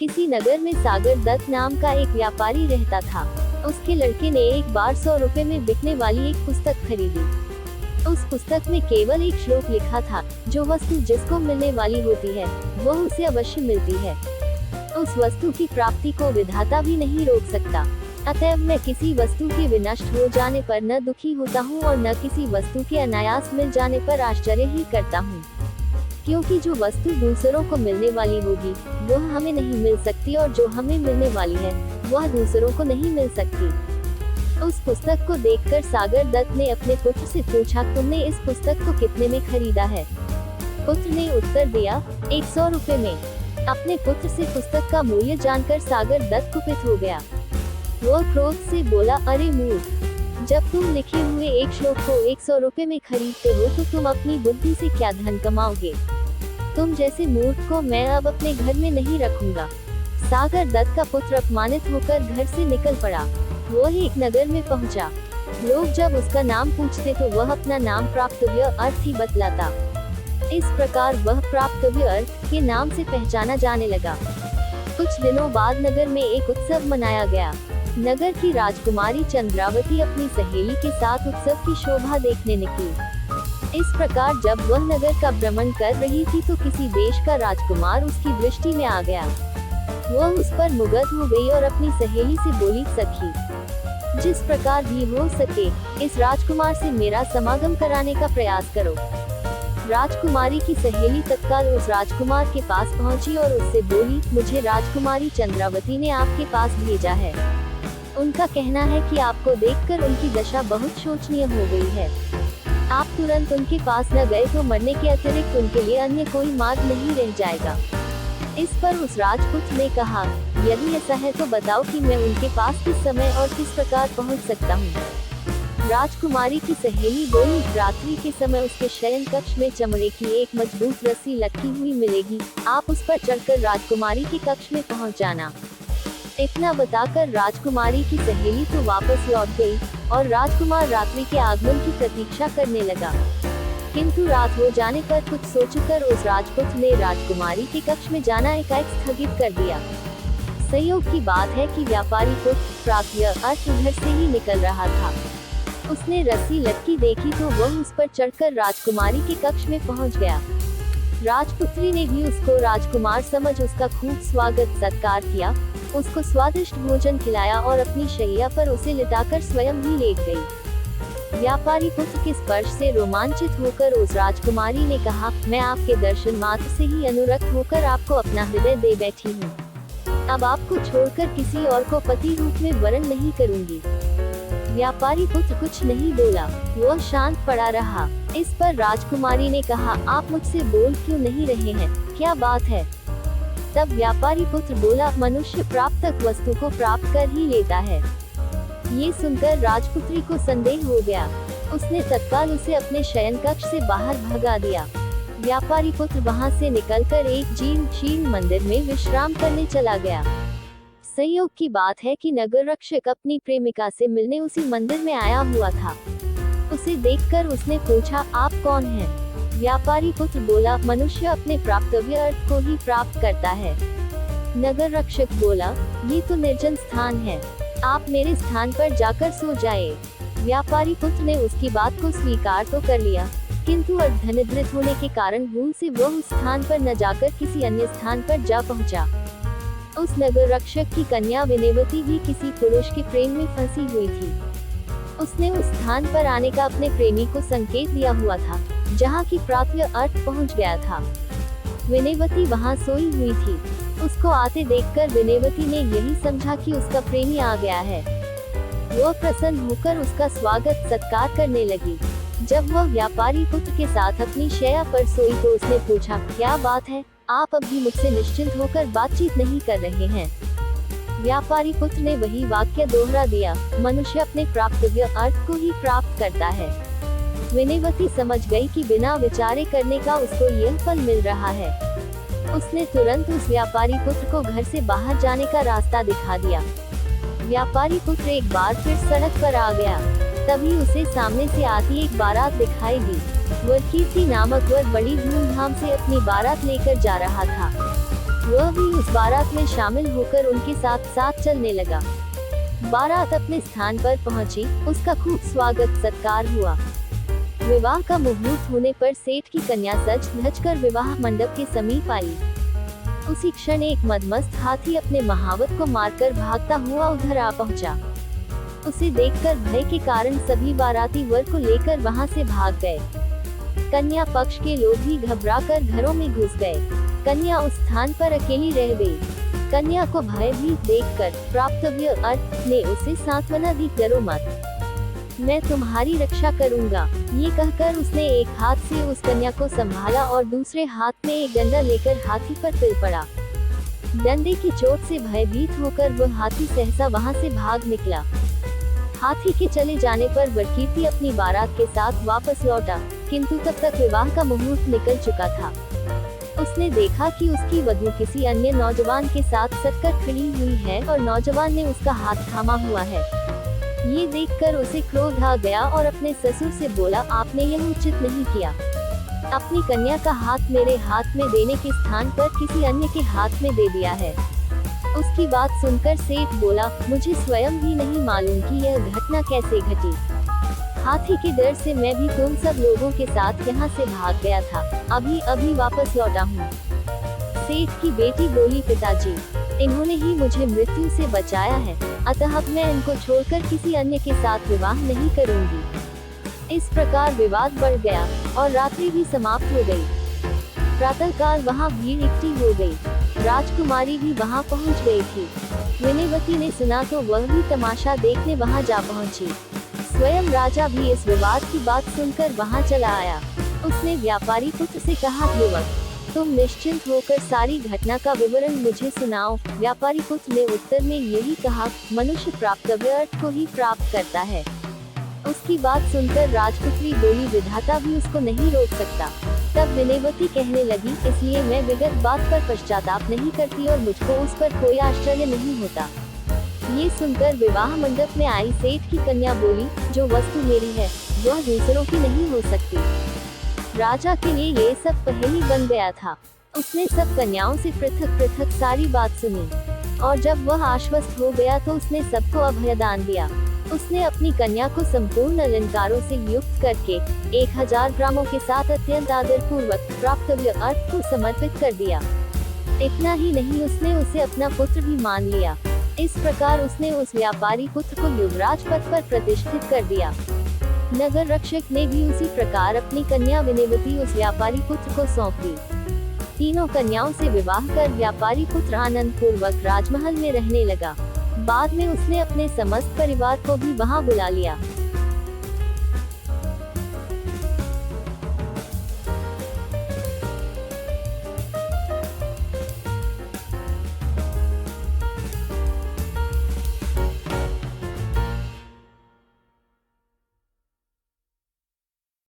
किसी नगर में सागर दत्त नाम का एक व्यापारी रहता था। उसके लड़के ने एक बार 100 रुपए में बिकने वाली एक पुस्तक खरीदी। उस पुस्तक में केवल एक श्लोक लिखा था, जो वस्तु जिसको मिलने वाली होती है वो उसे अवश्य मिलती है। उस वस्तु की प्राप्ति को विधाता भी नहीं रोक सकता। अतएव मैं किसी वस्तु के विनष्ट हो जाने पर न दुखी होता हूँ और न किसी वस्तु के अनायास मिल जाने पर आश्चर्य ही करता हूँ, क्योंकि जो वस्तु दूसरों को मिलने वाली होगी वह हमें नहीं मिल सकती और जो हमें मिलने वाली है वह दूसरों को नहीं मिल सकती। उस पुस्तक को देखकर सागर दत्त ने अपने पुत्र से पूछा, तुमने इस पुस्तक को कितने में खरीदा है? पुत्र ने उत्तर दिया, 100 रुपए में। अपने पुत्र से पुस्तक का मूल्य जानकर सागर दत्त कुपित हो गया। वह क्रोध से बोला, अरे मूर्ख, जब तुम लिखे हुए एक श्लोक को 100 रुपए में खरीदते हो तो तुम अपनी बुद्धि से क्या धन कमाओगे? तुम जैसे मूर्ख को मैं अब अपने घर में नहीं रखूंगा। सागर दत्त का पुत्र अपमानित होकर घर से निकल पड़ा। वह एक नगर में पहुंचा। लोग जब उसका नाम पूछते तो वह अपना नाम प्राप्तव्य अर्थ ही बतलाता। इस प्रकार वह प्राप्तव्य अर्थ के नाम से पहचाना जाने लगा। कुछ दिनों बाद नगर में एक उत्सव मनाया गया। नगर की राजकुमारी चंद्रावती अपनी सहेली के साथ उत्सव की शोभा देखने निकली। इस प्रकार जब वह नगर का भ्रमण कर रही थी तो किसी देश का राजकुमार उसकी दृष्टि में आ गया। वह उस पर मुग्ध हो गई और अपनी सहेली से बोली, सखी, जिस प्रकार भी हो सके इस राजकुमार से मेरा समागम कराने का प्रयास करो। राजकुमारी की सहेली तत्काल उस राजकुमार के पास पहुंची और उससे बोली, मुझे राजकुमारी चंद्रावती ने आपके पास भेजा है। उनका कहना है कि आपको देखकर उनकी दशा बहुत शोचनीय हो गई है। आप तुरंत उनके पास न गए तो मरने के अतिरिक्त उनके लिए अन्य कोई मार्ग नहीं रह जाएगा। इस पर उस राजपुत्र ने कहा, यदि ऐसा है तो बताओ कि मैं उनके पास किस समय और किस प्रकार पहुंच सकता हूं। राजकुमारी की सहेली बोली, रात्रि के समय उसके शयन कक्ष में चमड़े की एक मजबूत रस्सी लटकी हुई मिलेगी, आप उस पर चढ़कर राजकुमारी के कक्ष में पहुंच जाना। इतना बताकर राजकुमारी की सहेली तो वापस लौट गई और राजकुमार रात्रि के आगमन की प्रतीक्षा करने लगा। किंतु रात हो जाने पर कुछ सोचकर उस राजपुत्र ने राजकुमारी के कक्ष में जाना एकाएक स्थगित कर दिया। संयोग की बात है कि व्यापारी पुत्र प्राप्य अर्थ घर से ही निकल रहा था। उसने रस्सी लटकी देखी तो वह उस पर चढ़कर राजकुमारी के कक्ष में पहुंच गया। राजपुत्री ने भी उसको राजकुमार समझ उसका खूब स्वागत सत्कार किया, उसको स्वादिष्ट भोजन खिलाया और अपनी शैया पर उसे लिटाकर स्वयं ही लेट गई। व्यापारी पुत्र के स्पर्श से रोमांचित होकर उस राजकुमारी ने कहा, मैं आपके दर्शन मात्र से ही अनुरक्त होकर आपको अपना हृदय दे बैठी हूँ। अब आपको छोड़कर किसी और को पति रूप में वरण नहीं करूँगी। व्यापारी पुत्र कुछ नहीं बोला, वह शांत पड़ा रहा। इस पर राजकुमारी ने कहा, आप मुझसे बोल क्यों नहीं रहे हैं, क्या बात है? तब व्यापारी पुत्र बोला, मनुष्य प्राप्त वस्तु को प्राप्त कर ही लेता है। ये सुनकर राजपुत्री को संदेह हो गया। उसने तत्काल उसे अपने शयन कक्ष से बाहर भगा दिया। व्यापारी पुत्र वहां से निकलकर एक जीर्ण मंदिर में विश्राम करने चला गया। संयोग की बात है कि नगर रक्षक अपनी प्रेमिका से मिलने उसी मंदिर में आया हुआ था। उसे देखकर उसने पूछा, आप कौन हैं? व्यापारी पुत्र बोला, मनुष्य अपने प्राप्तव्य अर्थ को ही प्राप्त करता है। नगर रक्षक बोला, ये तो निर्जन स्थान है, आप मेरे स्थान पर जाकर सो जाए। व्यापारी पुत्र ने उसकी बात को स्वीकार तो कर लिया, किंतु अर्धनिद्रित होने के कारण भूल से वह उस स्थान पर न जाकर किसी अन्य स्थान पर जा पहुंचा। उस नगर रक्षक की कन्या विनयवती भी किसी पुरुष के प्रेम में फंसी हुई थी। उसने उस स्थान पर आने का अपने प्रेमी को संकेत दिया हुआ था, जहाँ की प्राप्य अर्थ पहुँच गया था। विनयवती वहाँ सोई हुई थी। उसको आते देखकर विनयवती ने यही समझा कि उसका प्रेमी आ गया है। वह प्रसन्न होकर उसका स्वागत सत्कार करने लगी। जब वह व्यापारी पुत्र के साथ अपनी शैया पर सोई तो उसने पूछा, क्या बात है, आप अभी मुझसे निश्चिंत होकर बातचीत नहीं कर रहे हैं? व्यापारी पुत्र ने वही वाक्य दोहरा दिया, मनुष्य अपने प्राप्तव्य अर्थ को ही प्राप्त करता है। विनयवती समझ गई कि बिना विचारे करने का उसको यह फल मिल रहा है। उसने तुरंत उस व्यापारी पुत्र को घर से बाहर जाने का रास्ता दिखा दिया। व्यापारी पुत्र एक बार फिर सड़क पर आ गया। तभी उसे सामने से आती एक बारात दिखाई दी। वह कीर्ति नामक वर बड़ी धूमधाम से अपनी बारात लेकर जा रहा था। वह भी उस बारात में शामिल होकर उनके साथ साथ चलने लगा। बारात अपने स्थान पर पहुंची, उसका खूब स्वागत सत्कार हुआ। विवाह का मुहूर्त होने पर सेठ की कन्या सज धज कर विवाह मंडप के समीप आई। उसी क्षण एक मदमस्त हाथी अपने महावत को मारकर भागता हुआ उधर आ पहुंचा। उसे देखकर भय के कारण सभी बाराती वर को लेकर वहां से भाग गए। कन्या पक्ष के लोग भी घबराकर घरों में घुस गए। कन्या उस स्थान पर अकेली रह गई। कन्या को भयभीत देखकर प्राप्तव्य अर्थ ने उसे सांत्वना दी, डरो मत, मैं तुम्हारी रक्षा करूंगा। ये कहकर उसने एक हाथ से उस कन्या को संभाला और दूसरे हाथ में एक डंडा लेकर हाथी पर फिर पड़ा। डंडे की चोट से भयभीत होकर वह हाथी सहसा वहां से भाग निकला। हाथी के चले जाने पर वरकीर्ति अपनी बारात के साथ वापस लौटा, किंतु तब तक विवाह का मुहूर्त निकल चुका था। उसने देखा कि उसकी वधू किसी अन्य नौजवान के साथ सटकर खड़ी हुई है और नौजवान ने उसका हाथ थामा हुआ है। ये देखकर उसे क्रोध आ गया और अपने ससुर से बोला, आपने यह उचित नहीं किया। अपनी कन्या का हाथ मेरे हाथ में देने के स्थान पर किसी अन्य के हाथ में दे दिया है। उसकी बात सुनकर सेठ बोला, मुझे स्वयं भी नहीं मालूम कि यह घटना कैसे घटी। हाथी के डर से मैं भी तुम सब लोगों के साथ यहाँ से भाग गया था, अभी अभी वापस लौटा हूँ। सेठ की बेटी बोली, पिताजी, इन्होंने ही मुझे मृत्यु से बचाया है, अतः अब मैं इनको छोड़कर किसी अन्य के साथ विवाह नहीं करूंगी। इस प्रकार विवाद बढ़ गया और रात्रि भी समाप्त हो गई। प्रातःकाल वहां भीड़ इकट्ठी हो गई। राजकुमारी भी वहां पहुंच गई थी। विनयवती ने सुना तो वह भी तमाशा देखने वहां जा पहुंची। स्वयं राजा भी इस विवाद की बात सुनकर वहां चला आया। उसने व्यापारी पुत्र से कहा, युवक, तुम निश्चिंत होकर सारी घटना का विवरण मुझे सुनाओ। व्यापारी पुत्र ने उत्तर में यही कहा, मनुष्य प्राप्तव्य अर्थ को ही प्राप्त करता है। उसकी बात सुनकर राजपुत्री बोली, विधाता भी उसको नहीं रोक सकता। तब विनयवती कहने लगी, इसलिए मैं विगत बात पर पश्चाताप नहीं करती और मुझको उस पर कोई आश्चर्य नहीं होता। ये सुनकर विवाह मंडप में आई सेठ की कन्या बोली, जो वस्तु मेरी है वह दूसरों की नहीं हो सकती। राजा के लिए ये सब पहेली बन गया था। उसने सब कन्याओं से पृथक पृथक सारी बात सुनी और जब वह आश्वस्त हो गया तो उसने सबको अभयदान दिया। उसने अपनी कन्या को संपूर्ण अलंकारों से युक्त करके 1000 ग्रामों के साथ अत्यंत आदर पूर्वक प्राप्तव्य अर्थ को समर्पित कर दिया। इतना ही नहीं, उसने उसे अपना पुत्र भी मान लिया। इस प्रकार उसने उस व्यापारी पुत्र को युवराज पद पर प्रतिष्ठित कर दिया। नगर रक्षक ने भी उसी प्रकार अपनी कन्या विनयवती उस व्यापारी पुत्र को सौंप दी। तीनों कन्याओं से विवाह कर व्यापारी पुत्र आनंद पूर्वक राजमहल में रहने लगा। बाद में उसने अपने समस्त परिवार को भी वहां बुला लिया।